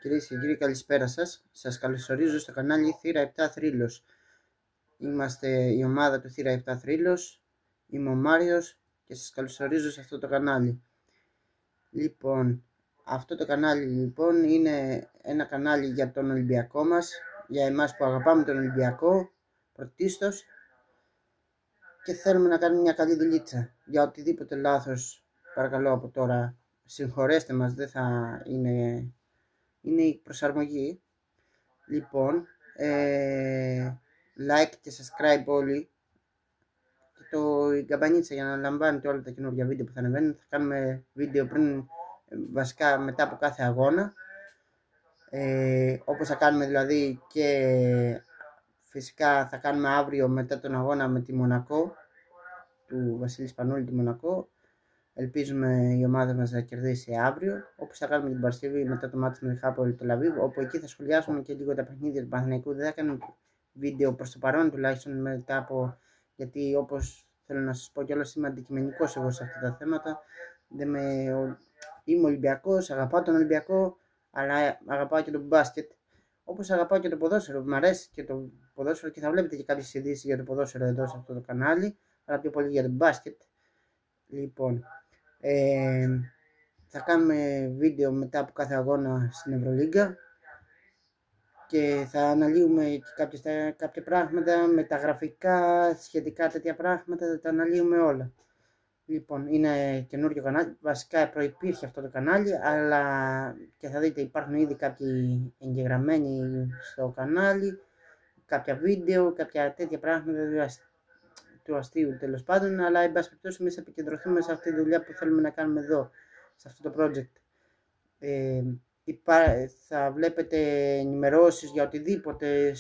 Κυρίες και κύριοι, καλησπέρα σας. Σας καλωσορίζω στο κανάλι Θύρα 7 Θρύλος. Είμαστε η ομάδα του Θύρα 7 Θρύλος. Είμαι ο Μάριος και σας καλωσορίζω σε αυτό το κανάλι. Λοιπόν, αυτό το κανάλι είναι ένα κανάλι για τον Ολυμπιακό μας, για εμάς που αγαπάμε τον Ολυμπιακό πρωτίστως και θέλουμε να κάνουμε μια καλή δουλίτσα. Για οτιδήποτε λάθος, παρακαλώ από τώρα, συγχωρέστε μας, δεν θα είναι η προσαρμογή. Λοιπόν, like και subscribe όλοι και η καμπανίτσα για να λαμβάνετε όλα τα καινούργια βίντεο που θα ανεβαίνουν. Θα κάνουμε βίντεο βασικά μετά από κάθε αγώνα, όπως θα κάνουμε δηλαδή, και φυσικά θα κάνουμε αύριο μετά τον αγώνα με τη Μονακό, του Βασίλη Σπανούλη, τη Μονακό. Ελπίζουμε η ομάδα μας να κερδίσει αύριο, όπως θα κάνουμε την Παρασκευή μετά το μάτι με τη Χάπολη του Λαβίβ, όπου εκεί θα σχολιάσουμε και λίγο τα παιχνίδια του Παναθηναϊκού. Δεν θα κάνουμε βίντεο προς το παρόν, τουλάχιστον μετά από, γιατί όπως θέλω να σας πω κιόλας, είμαι αντικειμενικός εγώ σε αυτά τα θέματα. Είμαι Ολυμπιακός, αγαπάω τον Ολυμπιακό, αλλά αγαπάω και τον μπάσκετ. Όπως αγαπάω και το ποδόσφαιρο, μου αρέσει και το ποδόσφαιρο και θα βλέπετε και κάποιες ειδήσεις για το ποδόσφαιρο εδώ σε αυτό το κανάλι, αλλά πιο πολύ για το μπάσκετ. Λοιπόν, θα κάνουμε βίντεο μετά από κάθε αγώνα στην Ευρωλίγκα και θα αναλύουμε και κάποια πράγματα, μεταγραφικά, σχετικά τέτοια πράγματα, θα τα αναλύουμε όλα. Λοιπόν, είναι καινούριο κανάλι, βασικά προϋπήρχε αυτό το κανάλι, αλλά και θα δείτε υπάρχουν ήδη κάποιοι εγγεγραμμένοι στο κανάλι, κάποια βίντεο, κάποια τέτοια πράγματα του αστείου τέλος πάντων, αλλά εν πάση περιπτώσει εμείς επικεντρωθούμε σε αυτή τη δουλειά που θέλουμε να κάνουμε εδώ, σε αυτό το project. Θα βλέπετε ενημερώσεις για οτιδήποτε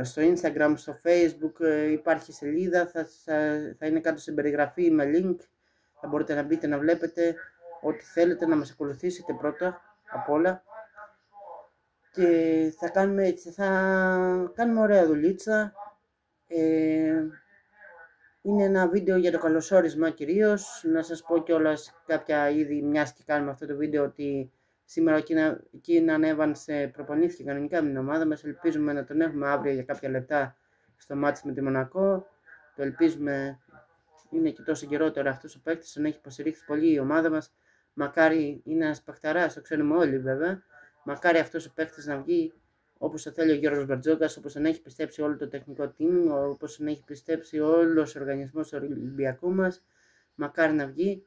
στο Instagram, στο Facebook, υπάρχει σελίδα, θα είναι κάτω στην περιγραφή με link, θα μπορείτε να μπείτε να βλέπετε ό,τι θέλετε, να μας ακολουθήσετε πρώτα απ' όλα και θα κάνουμε ωραία δουλίτσα. Είναι ένα βίντεο για το καλωσόρισμα κυρίως. Να σας πω κιόλας κάποια είδη, μιας και κάνουμε αυτό το βίντεο, ότι σήμερα ο Κίναν Evans προπονήθηκε κανονικά με την ομάδα μας. Ελπίζουμε να τον έχουμε αύριο για κάποια λεπτά στο μάτς με τη Μονακό. Το ελπίζουμε, είναι και τόσο καιρό τώρα αυτός ο παίκτης, τον έχει υποστηρίξει πολύ η ομάδα μας. Μακάρι, είναι ένας παιχταράς, το ξέρουμε όλοι βέβαια. Μακάρι αυτός ο παίκτης να βγει όπως το θέλει ο Γιώργος Μπαρτζόκας, όπως τον έχει πιστέψει όλο το τεχνικό team, όπως τον έχει πιστέψει όλος ο οργανισμός του Ολυμπιακού μας. Μακάρι να βγει,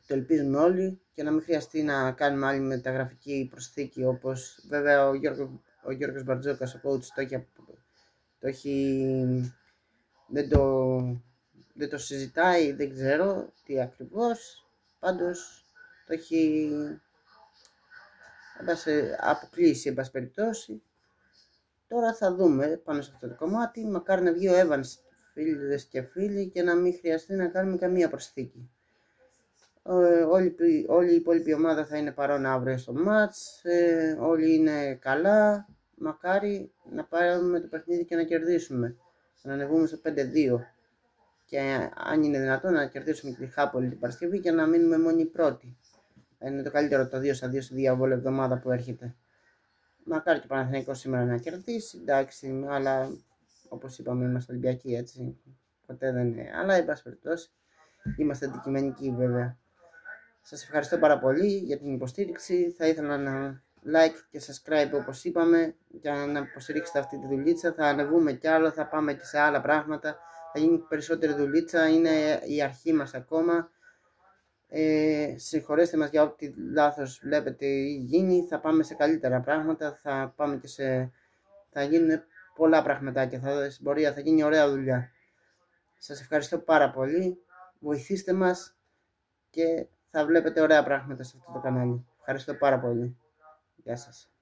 το ελπίζουμε όλοι, και να μην χρειαστεί να κάνουμε άλλη μεταγραφική προσθήκη, όπως βέβαια ο Γιώργος Μπαρτζόκας, ο coach, δεν το συζητάει, δεν ξέρω τι ακριβώς, πάντως το έχει αποκλείσει εν πάση περιπτώσει. Τώρα θα δούμε πάνω σε αυτό το κομμάτι. Μακάρι να βγει ο Evans, φίλες και φίλοι, και να μην χρειαστεί να κάνουμε καμία προσθήκη. Όλη η υπόλοιπη ομάδα θα είναι παρόν αύριο στο μάτς, όλοι είναι καλά. Μακάρι να πάρουμε το παιχνίδι και να κερδίσουμε, να ανεβούμε στο 5-2 και αν είναι δυνατόν να κερδίσουμε τη Χάπολη την Παρασκευή και να μείνουμε μόνοι πρώτοι. Είναι το καλύτερο το 2-2 στη διαβόλη εβδομάδα που έρχεται. Μακάρι και ο Παναθηναϊκός σήμερα να κερδίσει, εντάξει, αλλά όπως είπαμε είμαστε Ολυμπιακοί, έτσι, ποτέ δεν είναι, αλλά εν πάση περιπτώσει είμαστε αντικειμενικοί βέβαια. Σας ευχαριστώ πάρα πολύ για την υποστήριξη, θα ήθελα να like και subscribe όπως είπαμε, για να υποστηρίξετε αυτή τη δουλίτσα. Θα ανεβούμε κι άλλο, θα πάμε και σε άλλα πράγματα, θα γίνει περισσότερη δουλίτσα, είναι η αρχή μας ακόμα. Συγχωρέστε μας για ό,τι λάθος βλέπετε ή γίνει, θα πάμε σε καλύτερα πράγματα, θα γίνουν πολλά πραγματάκια, στην πορεία θα γίνει ωραία δουλειά. Σας ευχαριστώ πάρα πολύ, βοηθήστε μας και θα βλέπετε ωραία πράγματα σε αυτό το κανάλι. Ευχαριστώ πάρα πολύ. Γεια σας.